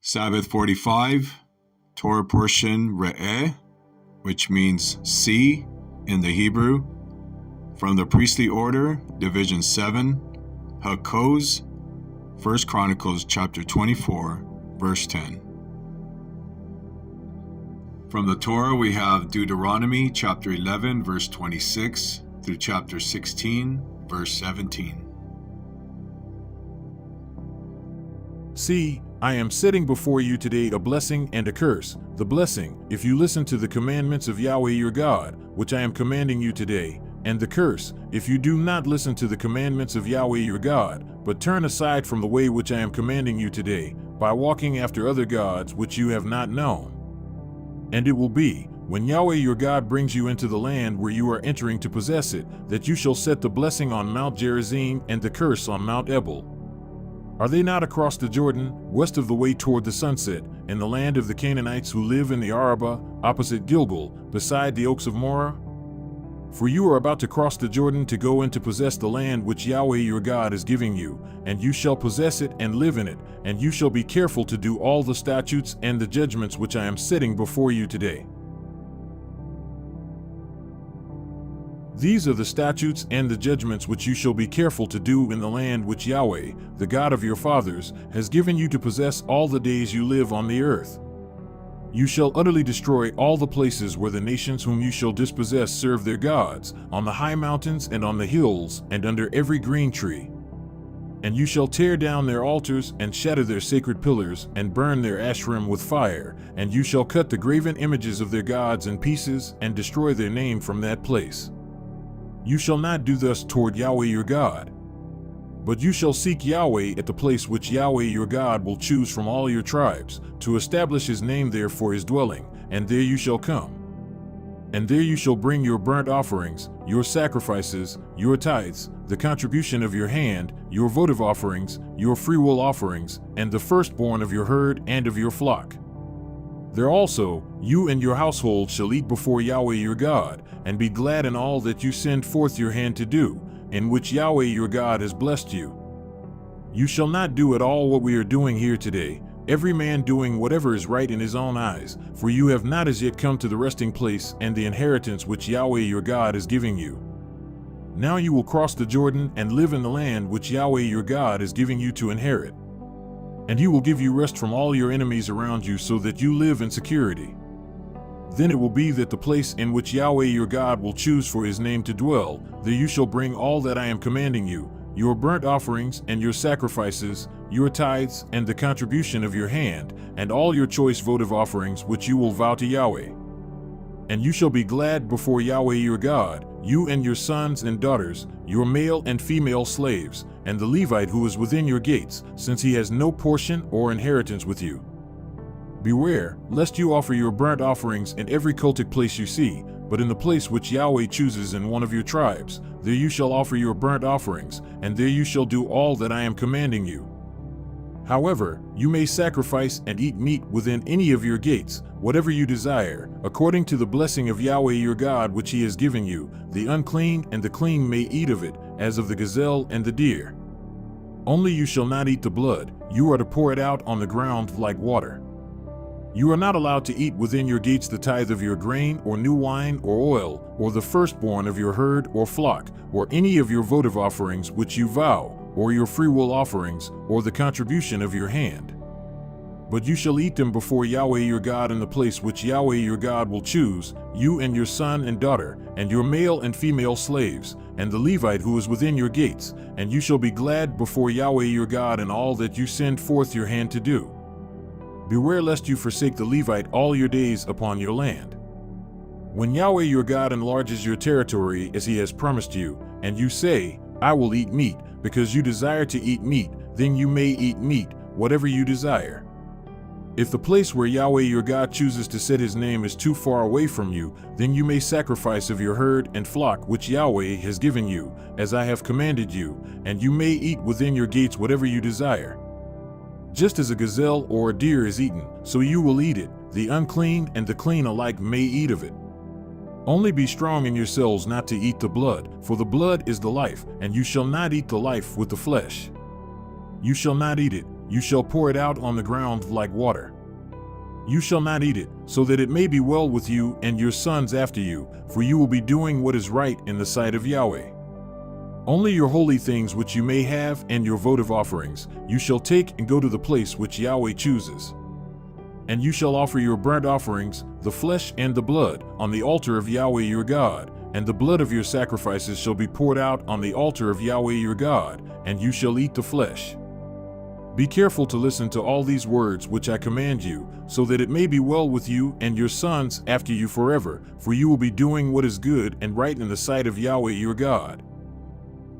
Sabbath 45, Torah portion Re'eh, which means see in the Hebrew. From the priestly order, Division 7, HaKoz, 1 Chronicles chapter 24, verse 10. From the Torah, we have Deuteronomy chapter 11, verse 26 through chapter 16, verse 17. See, I am setting before you today a blessing and a curse. The blessing, if you listen to the commandments of Yahweh your God, which I am commanding you today, and the curse, if you do not listen to the commandments of Yahweh your God, but turn aside from the way which I am commanding you today, by walking after other gods which you have not known. And it will be, when Yahweh your God brings you into the land where you are entering to possess it, that you shall set the blessing on Mount Gerizim and the curse on Mount Ebal. Are they not across the Jordan, west of the way toward the sunset, in the land of the Canaanites who live in the Arabah, opposite Gilgal, beside the oaks of Moreh? For you are about to cross the Jordan to go in to possess the land which Yahweh your God is giving you, and you shall possess it and live in it, and you shall be careful to do all the statutes and the judgments which I am setting before you today. These are the statutes and the judgments which you shall be careful to do in the land which Yahweh, the God of your fathers, has given you to possess all the days you live on the earth. You shall utterly destroy all the places where the nations whom you shall dispossess serve their gods, on the high mountains and on the hills and under every green tree. And you shall tear down their altars and shatter their sacred pillars and burn their Asherim with fire, and you shall cut the graven images of their gods in pieces and destroy their name from that place. You shall not do thus toward Yahweh your God. But you shall seek Yahweh at the place which Yahweh your God will choose from all your tribes, to establish his name there for his dwelling, and there you shall come. And there you shall bring your burnt offerings, your sacrifices, your tithes, the contribution of your hand, your votive offerings, your freewill offerings, and the firstborn of your herd and of your flock. There also, you and your household shall eat before Yahweh your God, and be glad in all that you send forth your hand to do, in which Yahweh your God has blessed you. You shall not do at all what we are doing here today, every man doing whatever is right in his own eyes, for you have not as yet come to the resting place and the inheritance which Yahweh your God is giving you. Now you will cross the Jordan and live in the land which Yahweh your God is giving you to inherit. And he will give you rest from all your enemies around you so that you live in security. Then it will be that the place in which Yahweh your God will choose for his name to dwell, there you shall bring all that I am commanding you, your burnt offerings and your sacrifices, your tithes and the contribution of your hand, and all your choice votive offerings which you will vow to Yahweh. And you shall be glad before Yahweh your God, you and your sons and daughters, your male and female slaves, and the Levite who is within your gates, since he has no portion or inheritance with you. Beware, lest you offer your burnt offerings in every cultic place you see, but in the place which Yahweh chooses in one of your tribes, there you shall offer your burnt offerings, and there you shall do all that I am commanding you. However, you may sacrifice and eat meat within any of your gates, whatever you desire, according to the blessing of Yahweh your God which he has given you. The unclean and the clean may eat of it, as of the gazelle and the deer. Only you shall not eat the blood, you are to pour it out on the ground like water. You are not allowed to eat within your gates the tithe of your grain or new wine or oil, or the firstborn of your herd or flock, or any of your votive offerings which you vow, or your freewill offerings, or the contribution of your hand. But you shall eat them before Yahweh your God in the place which Yahweh your God will choose, you and your son and daughter, and your male and female slaves, and the Levite who is within your gates, and you shall be glad before Yahweh your God in all that you send forth your hand to do. Beware lest you forsake the Levite all your days upon your land. When Yahweh your God enlarges your territory as he has promised you, and you say, I will eat meat, because you desire to eat meat, then you may eat meat, whatever you desire. If the place where Yahweh your God chooses to set his name is too far away from you, then you may sacrifice of your herd and flock which Yahweh has given you, as I have commanded you, and you may eat within your gates whatever you desire. Just as a gazelle or a deer is eaten, so you will eat it, the unclean and the clean alike may eat of it. Only be strong in yourselves not to eat the blood, for the blood is the life, and you shall not eat the life with the flesh. You shall not eat it, you shall pour it out on the ground like water. You shall not eat it, so that it may be well with you and your sons after you, for you will be doing what is right in the sight of Yahweh. Only your holy things which you may have and your votive offerings, you shall take and go to the place which Yahweh chooses. And you shall offer your burnt offerings, the flesh and the blood, on the altar of Yahweh your God, and the blood of your sacrifices shall be poured out on the altar of Yahweh your God, and you shall eat the flesh. Be careful to listen to all these words which I command you, so that it may be well with you and your sons after you forever, for you will be doing what is good and right in the sight of Yahweh your God.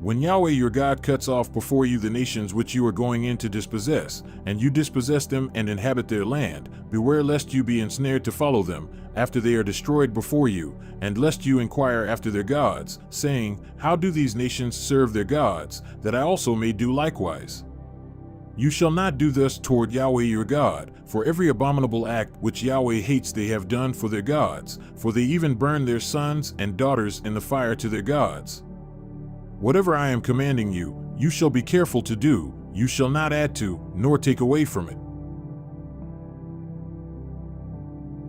When Yahweh your God cuts off before you the nations which you are going in to dispossess, and you dispossess them and inhabit their land, beware lest you be ensnared to follow them, after they are destroyed before you, and lest you inquire after their gods, saying, How do these nations serve their gods, that I also may do likewise? You shall not do thus toward Yahweh your God, for every abominable act which Yahweh hates they have done for their gods, for they even burn their sons and daughters in the fire to their gods. Whatever I am commanding you, you shall be careful to do, you shall not add to, nor take away from it.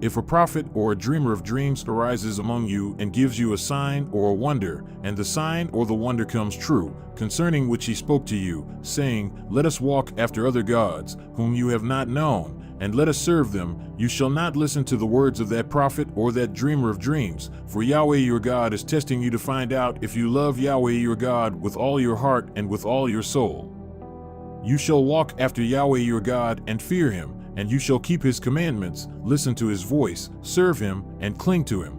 If a prophet or a dreamer of dreams arises among you and gives you a sign or a wonder, and the sign or the wonder comes true, concerning which he spoke to you, saying, Let us walk after other gods, whom you have not known, and let us serve them, you shall not listen to the words of that prophet or that dreamer of dreams, for Yahweh your God is testing you to find out if you love Yahweh your God with all your heart and with all your soul. You shall walk after Yahweh your God and fear him, and you shall keep his commandments, listen to his voice, serve him, and cling to him.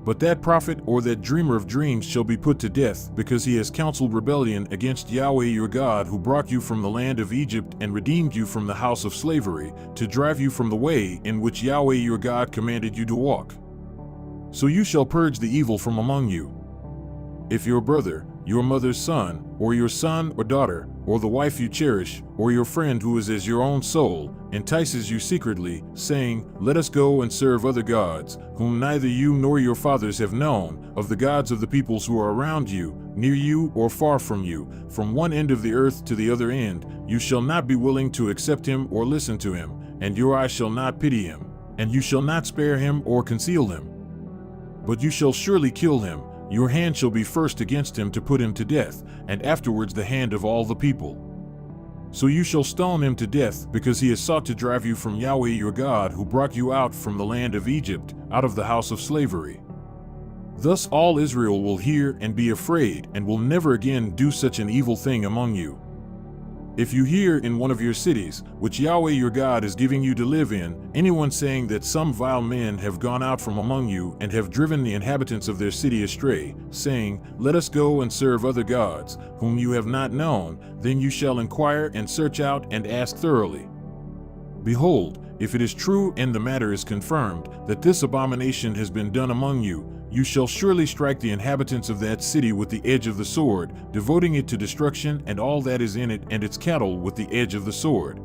But that prophet or that dreamer of dreams shall be put to death, because he has counseled rebellion against Yahweh your God, who brought you from the land of Egypt and redeemed you from the house of slavery, to drive you from the way in which Yahweh your God commanded you to walk. So you shall purge the evil from among you. If your brother, your mother's son, or your son or daughter, or the wife you cherish, or your friend who is as your own soul, entices you secretly, saying, Let us go and serve other gods, whom neither you nor your fathers have known, of the gods of the peoples who are around you, near you or far from you, from one end of the earth to the other end, you shall not be willing to accept him or listen to him, and your eye shall not pity him, and you shall not spare him or conceal him. But you shall surely kill him. Your hand shall be first against him to put him to death, and afterwards the hand of all the people. So you shall stone him to death, because he has sought to drive you from Yahweh your God, who brought you out from the land of Egypt, out of the house of slavery. Thus all Israel will hear and be afraid, and will never again do such an evil thing among you. If you hear in one of your cities, which Yahweh your God is giving you to live in, anyone saying that some vile men have gone out from among you and have driven the inhabitants of their city astray, saying, Let us go and serve other gods, whom you have not known, then you shall inquire and search out and ask thoroughly. Behold, if it is true and the matter is confirmed, that this abomination has been done among you, you shall surely strike the inhabitants of that city with the edge of the sword, devoting it to destruction and all that is in it and its cattle with the edge of the sword.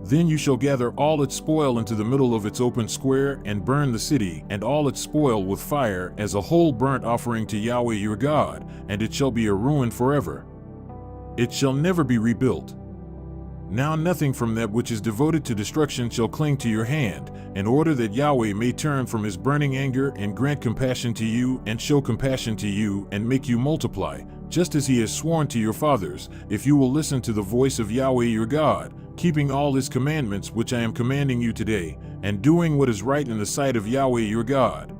Then you shall gather all its spoil into the middle of its open square and burn the city and all its spoil with fire as a whole burnt offering to Yahweh your God, and it shall be a ruin forever. It shall never be rebuilt. Now nothing from that which is devoted to destruction shall cling to your hand, in order that Yahweh may turn from his burning anger and grant compassion to you and show compassion to you and make you multiply, just as he has sworn to your fathers, if you will listen to the voice of Yahweh your God, keeping all his commandments which I am commanding you today, and doing what is right in the sight of Yahweh your God.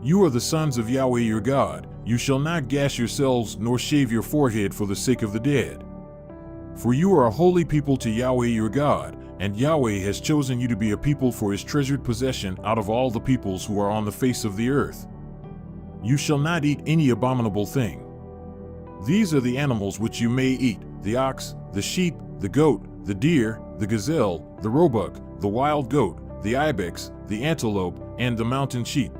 You are the sons of Yahweh your God. You shall not gash yourselves nor shave your forehead for the sake of the dead. For you are a holy people to Yahweh your God, and Yahweh has chosen you to be a people for his treasured possession out of all the peoples who are on the face of the earth. You shall not eat any abominable thing. These are the animals which you may eat: the ox, the sheep, the goat, the deer, the gazelle, the roebuck, the wild goat, the ibex, the antelope, and the mountain sheep.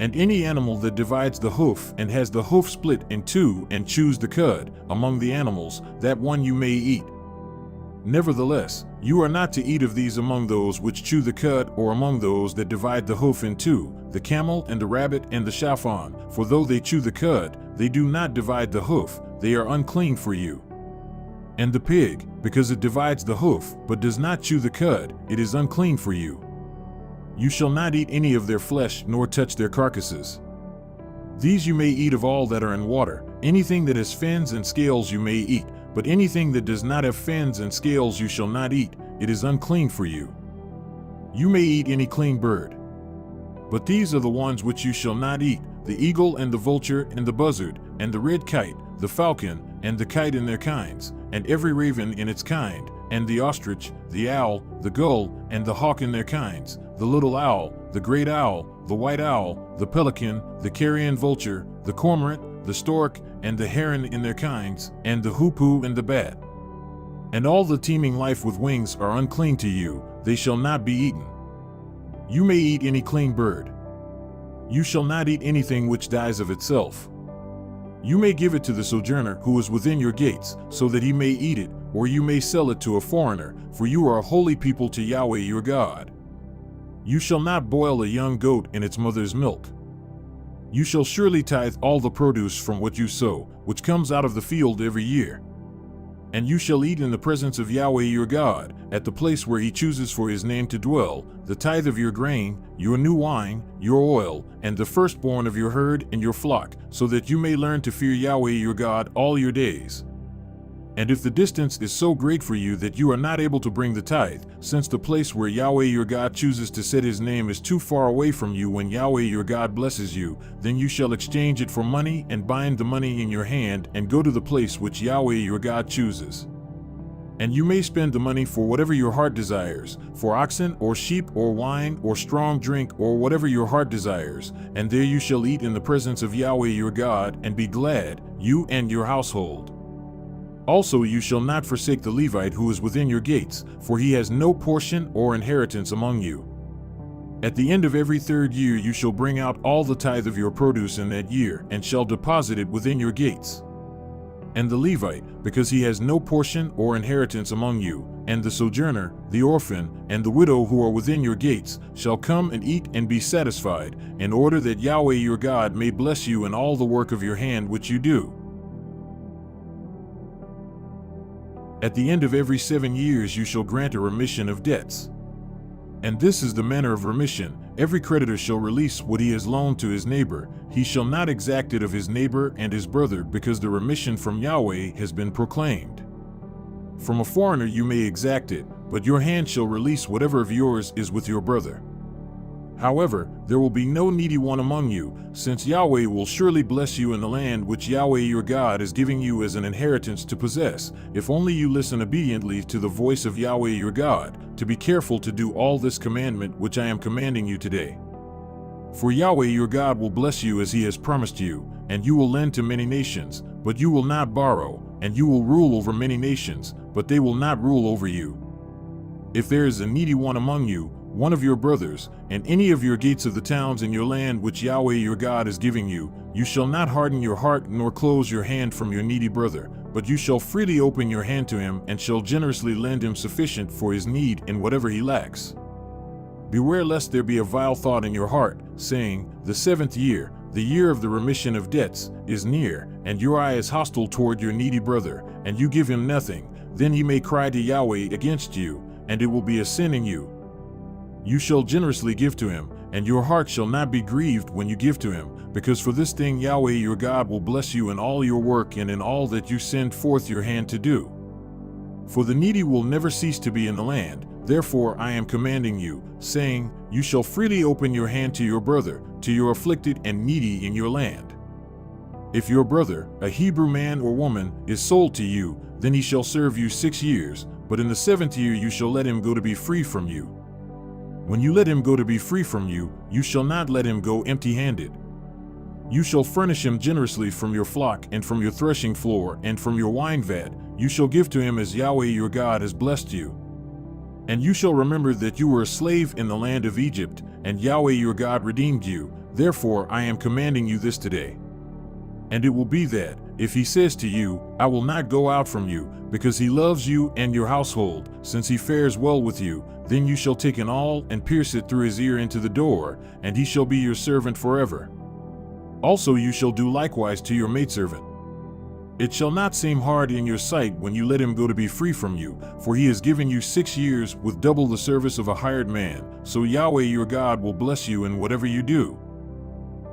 And any animal that divides the hoof and has the hoof split in two and chews the cud, among the animals, that one you may eat. Nevertheless, you are not to eat of these among those which chew the cud, or among those that divide the hoof in two, the camel and the rabbit and the shafan, for though they chew the cud, they do not divide the hoof, they are unclean for you. And the pig, because it divides the hoof, but does not chew the cud, it is unclean for you. You shall not eat any of their flesh, nor touch their carcasses. These you may eat of all that are in water. Anything that has fins and scales you may eat, but anything that does not have fins and scales you shall not eat, it is unclean for you. You may eat any clean bird. But these are the ones which you shall not eat: the eagle and the vulture and the buzzard, and the red kite, the falcon, and the kite in their kinds, and every raven in its kind, and the ostrich, the owl, the gull, and the hawk in their kinds, the little owl, the great owl, the white owl, the pelican, the carrion vulture, the cormorant, the stork, and the heron in their kinds, and the hoopoe and the bat. And all the teeming life with wings are unclean to you, they shall not be eaten. You may eat any clean bird. You shall not eat anything which dies of itself. You may give it to the sojourner who is within your gates, so that he may eat it, or you may sell it to a foreigner, for you are a holy people to Yahweh your God. You shall not boil a young goat in its mother's milk. You shall surely tithe all the produce from what you sow, which comes out of the field every year. And you shall eat in the presence of Yahweh your God, at the place where he chooses for his name to dwell, the tithe of your grain, your new wine, your oil, and the firstborn of your herd and your flock, so that you may learn to fear Yahweh your God all your days. And if the distance is so great for you that you are not able to bring the tithe, since the place where Yahweh your God chooses to set his name is too far away from you when Yahweh your God blesses you, then you shall exchange it for money and bind the money in your hand and go to the place which Yahweh your God chooses. And you may spend the money for whatever your heart desires, for oxen or sheep or wine or strong drink or whatever your heart desires, and there you shall eat in the presence of Yahweh your God and be glad, you and your household. Also you shall not forsake the Levite who is within your gates, for he has no portion or inheritance among you. At the end of every 3rd year you shall bring out all the tithe of your produce in that year, and shall deposit it within your gates. And the Levite, because he has no portion or inheritance among you, and the sojourner, the orphan, and the widow who are within your gates, shall come and eat and be satisfied, in order that Yahweh your God may bless you in all the work of your hand which you do. At the end of every 7 years you shall grant a remission of debts. And this is the manner of remission: every creditor shall release what he has loaned to his neighbor. He shall not exact it of his neighbor and his brother, because the remission from Yahweh has been proclaimed. From a foreigner you may exact it, but your hand shall release whatever of yours is with your brother. However, there will be no needy one among you, since Yahweh will surely bless you in the land which Yahweh your God is giving you as an inheritance to possess, if only you listen obediently to the voice of Yahweh your God, to be careful to do all this commandment which I am commanding you today. For Yahweh your God will bless you as he has promised you, and you will lend to many nations, but you will not borrow, and you will rule over many nations, but they will not rule over you. If there is a needy one among you, one of your brothers, and any of your gates of the towns in your land which Yahweh your God is giving you, you shall not harden your heart nor close your hand from your needy brother, but you shall freely open your hand to him and shall generously lend him sufficient for his need in whatever he lacks. Beware lest there be a vile thought in your heart, saying, the 7th year, the year of the remission of debts, is near, and your eye is hostile toward your needy brother, and you give him nothing. Then he may cry to Yahweh against you, and it will be a sin in you. You shall generously give to him, and your heart shall not be grieved when you give to him, because for this thing Yahweh your God will bless you in all your work and in all that you send forth your hand to do. For the needy will never cease to be in the land, therefore I am commanding you, saying, you shall freely open your hand to your brother, to your afflicted and needy in your land. If your brother, a Hebrew man or woman, is sold to you, then he shall serve you 6 years, but in the 7th year you shall let him go to be free from you. When you let him go to be free from you, you shall not let him go empty-handed. You shall furnish him generously from your flock and from your threshing floor and from your wine vat. You shall give to him as Yahweh your God has blessed you. And you shall remember that you were a slave in the land of Egypt, and Yahweh your God redeemed you. Therefore I am commanding you this today. And it will be that, if he says to you, I will not go out from you, because he loves you and your household, since he fares well with you, then you shall take an awl and pierce it through his ear into the door, and he shall be your servant forever. Also you shall do likewise to your maidservant. It shall not seem hard in your sight when you let him go to be free from you, for he has given you 6 years with double the service of a hired man, so Yahweh your God will bless you in whatever you do.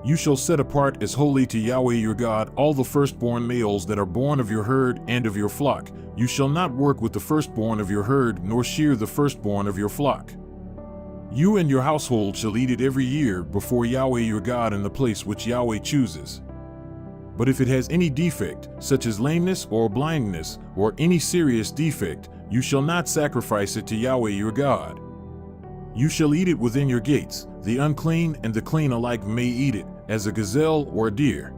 You shall set apart as holy to Yahweh your God all the firstborn males that are born of your herd and of your flock. You shall not work with the firstborn of your herd, nor shear the firstborn of your flock. You and your household shall eat it every year before Yahweh your God in the place which Yahweh chooses. But if it has any defect, such as lameness or blindness, or any serious defect, you shall not sacrifice it to Yahweh your God. You shall eat it within your gates. The unclean and the clean alike may eat it, as a gazelle or a deer.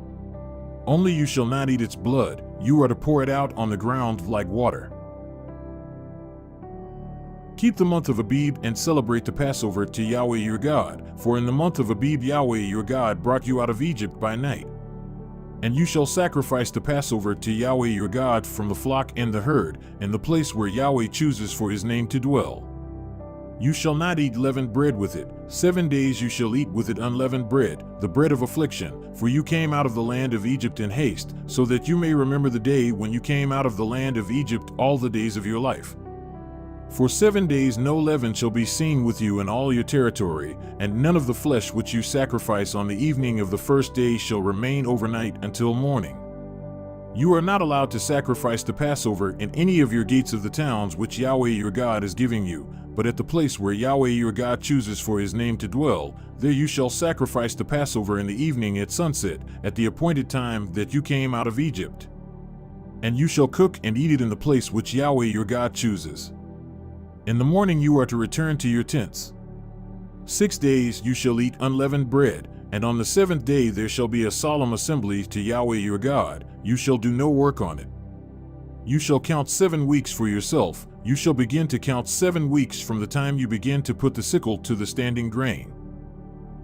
Only you shall not eat its blood. You are to pour it out on the ground like water. Keep the month of Abib and celebrate the Passover to Yahweh your God, for in the month of Abib Yahweh your God brought you out of Egypt by night. And you shall sacrifice the Passover to Yahweh your God from the flock and the herd, in the place where Yahweh chooses for his name to dwell. You shall not eat leavened bread with it. 7 days you shall eat with it unleavened bread, the bread of affliction, for you came out of the land of Egypt in haste, so that you may remember the day when you came out of the land of Egypt all the days of your life. For 7 days no leaven shall be seen with you in all your territory, and none of the flesh which you sacrifice on the evening of the first day shall remain overnight until morning. You are not allowed to sacrifice the Passover in any of your gates of the towns which Yahweh your God is giving you, but at the place where Yahweh your God chooses for his name to dwell, there you shall sacrifice the Passover in the evening at sunset, at the appointed time that you came out of Egypt. And you shall cook and eat it in the place which Yahweh your God chooses. In the morning you are to return to your tents. 6 days you shall eat unleavened bread, and on the 7th day there shall be a solemn assembly to Yahweh your God. You shall do no work on it. You shall count 7 weeks for yourself. You shall begin to count 7 weeks from the time you begin to put the sickle to the standing grain.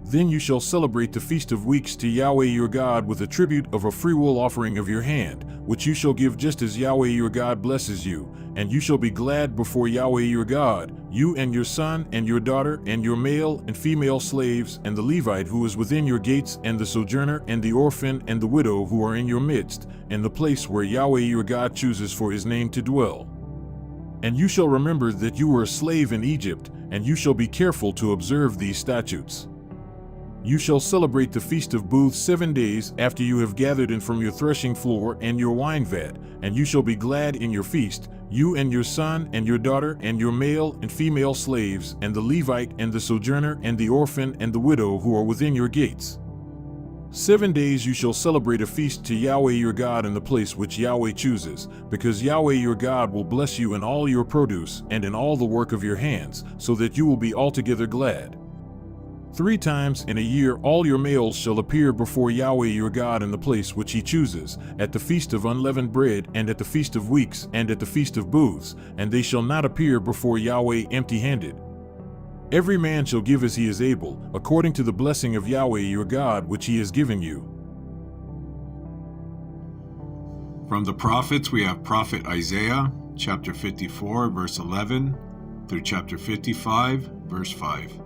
Then you shall celebrate the Feast of Weeks to Yahweh your God with a tribute of a freewill offering of your hand, which you shall give just as Yahweh your God blesses you, and you shall be glad before Yahweh your God, you and your son and your daughter and your male and female slaves and the Levite who is within your gates and the sojourner and the orphan and the widow who are in your midst, in the place where Yahweh your God chooses for his name to dwell. And you shall remember that you were a slave in Egypt, and you shall be careful to observe these statutes. You shall celebrate the Feast of Booths 7 days after you have gathered in from your threshing floor and your wine vat, and you shall be glad in your feast, you and your son and your daughter and your male and female slaves, and the Levite and the sojourner and the orphan and the widow who are within your gates. 7 days you shall celebrate a feast to Yahweh your God in the place which Yahweh chooses, because Yahweh your God will bless you in all your produce and in all the work of your hands, so that you will be altogether glad. 3 times in a year all your males shall appear before Yahweh your God in the place which he chooses, at the Feast of Unleavened Bread, and at the Feast of Weeks, and at the Feast of Booths, and they shall not appear before Yahweh empty-handed. Every man shall give as he is able, according to the blessing of Yahweh your God which he has given you. From the prophets we have Prophet Isaiah, chapter 54, verse 11, through chapter 55, verse 5.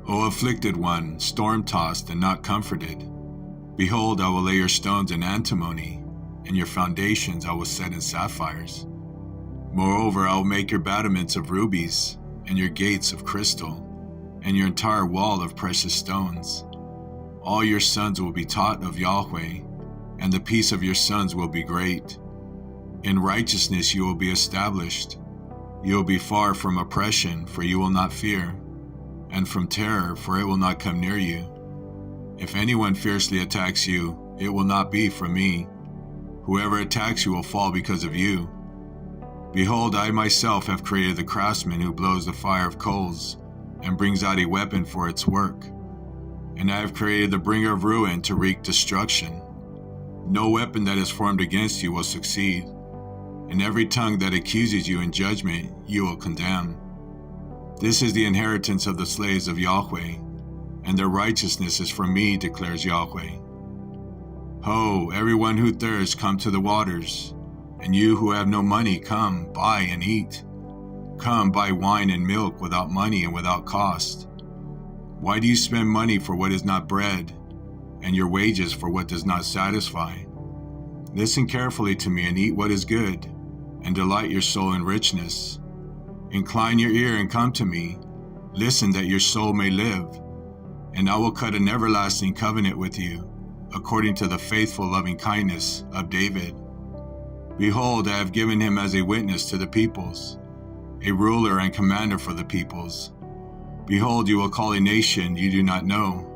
O afflicted one, storm-tossed and not comforted, behold, I will lay your stones in antimony, and your foundations I will set in sapphires. Moreover, I will make your battlements of rubies, and your gates of crystal, and your entire wall of precious stones. All your sons will be taught of Yahweh, and the peace of your sons will be great. In righteousness you will be established. You will be far from oppression, for you will not fear, and from terror, for it will not come near you. If anyone fiercely attacks you, it will not be from me. Whoever attacks you will fall because of you. Behold, I myself have created the craftsman who blows the fire of coals, and brings out a weapon for its work. And I have created the bringer of ruin to wreak destruction. No weapon that is formed against you will succeed, and every tongue that accuses you in judgment you will condemn. This is the inheritance of the slaves of Yahweh, and their righteousness is from me, declares Yahweh. Ho, everyone who thirsts, come to the waters, and you who have no money, come, buy and eat. Come, buy wine and milk without money and without cost. Why do you spend money for what is not bread, and your wages for what does not satisfy. Listen carefully to me and eat what is good, and delight your soul in richness. Incline your ear and come to me. Listen that your soul may live, and I will cut an everlasting covenant with you, according to the faithful loving kindness of David. Behold, I have given him as a witness to the peoples, a ruler and commander for the peoples. Behold, you will call a nation you do not know,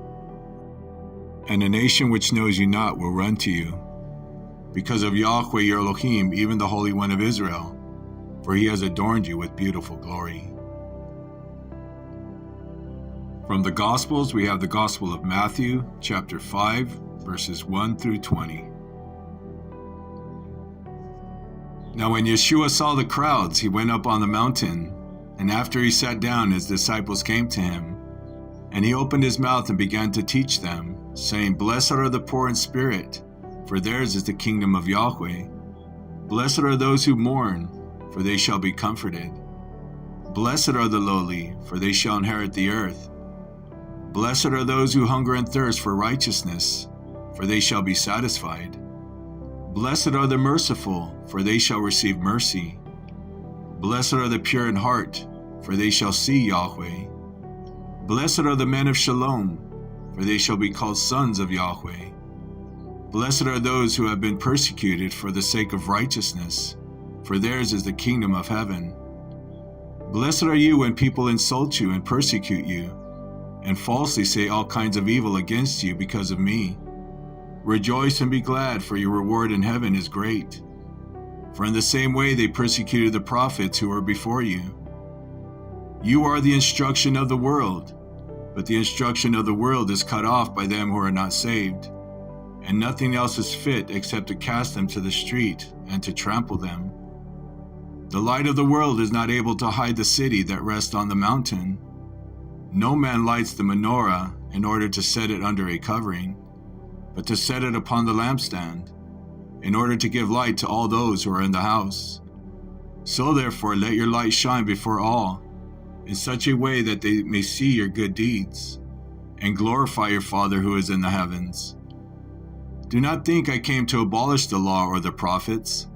and a nation which knows you not will run to you. Because of Yahweh your Elohim, even the Holy One of Israel, for he has adorned you with beautiful glory. From the Gospels, we have the Gospel of Matthew, chapter 5, verses 1 through 20. Now when Yeshua saw the crowds, he went up on the mountain, and after he sat down, his disciples came to him. And he opened his mouth and began to teach them, saying, Blessed are the poor in spirit, for theirs is the kingdom of Yahweh. Blessed are those who mourn, for they shall be comforted. Blessed are the lowly, for they shall inherit the earth. Blessed are those who hunger and thirst for righteousness, for they shall be satisfied. Blessed are the merciful, for they shall receive mercy. Blessed are the pure in heart, for they shall see Yahweh. Blessed are the men of Shalom, for they shall be called sons of Yahweh. Blessed are those who have been persecuted for the sake of righteousness, for theirs is the kingdom of heaven. Blessed are you when people insult you and persecute you, and falsely say all kinds of evil against you because of me. Rejoice and be glad, for your reward in heaven is great. For in the same way they persecuted the prophets who were before you. You are the instruction of the world, but the instruction of the world is cut off by them who are not saved. And nothing else is fit except to cast them to the street and to trample them. The light of the world is not able to hide the city that rests on the mountain. No man lights the menorah in order to set it under a covering, but to set it upon the lampstand, in order to give light to all those who are in the house. So therefore let your light shine before all, in such a way that they may see your good deeds, and glorify your Father who is in the heavens. Do not think I came to abolish the law or the prophets.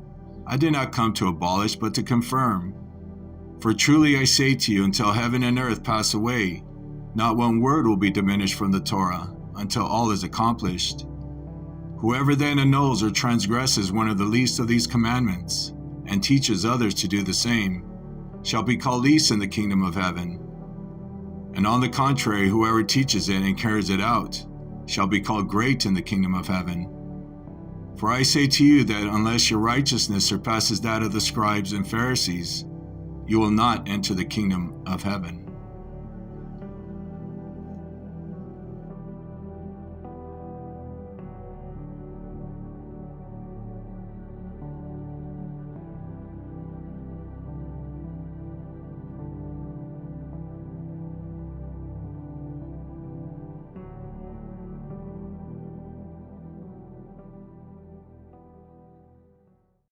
I did not come to abolish, but to confirm. For truly I say to you, until heaven and earth pass away, not one word will be diminished from the Torah, until all is accomplished. Whoever then annuls or transgresses one of the least of these commandments, and teaches others to do the same, shall be called least in the kingdom of heaven. And on the contrary, whoever teaches it and carries it out, shall be called great in the kingdom of heaven. For I say to you that unless your righteousness surpasses that of the scribes and Pharisees, you will not enter the kingdom of heaven.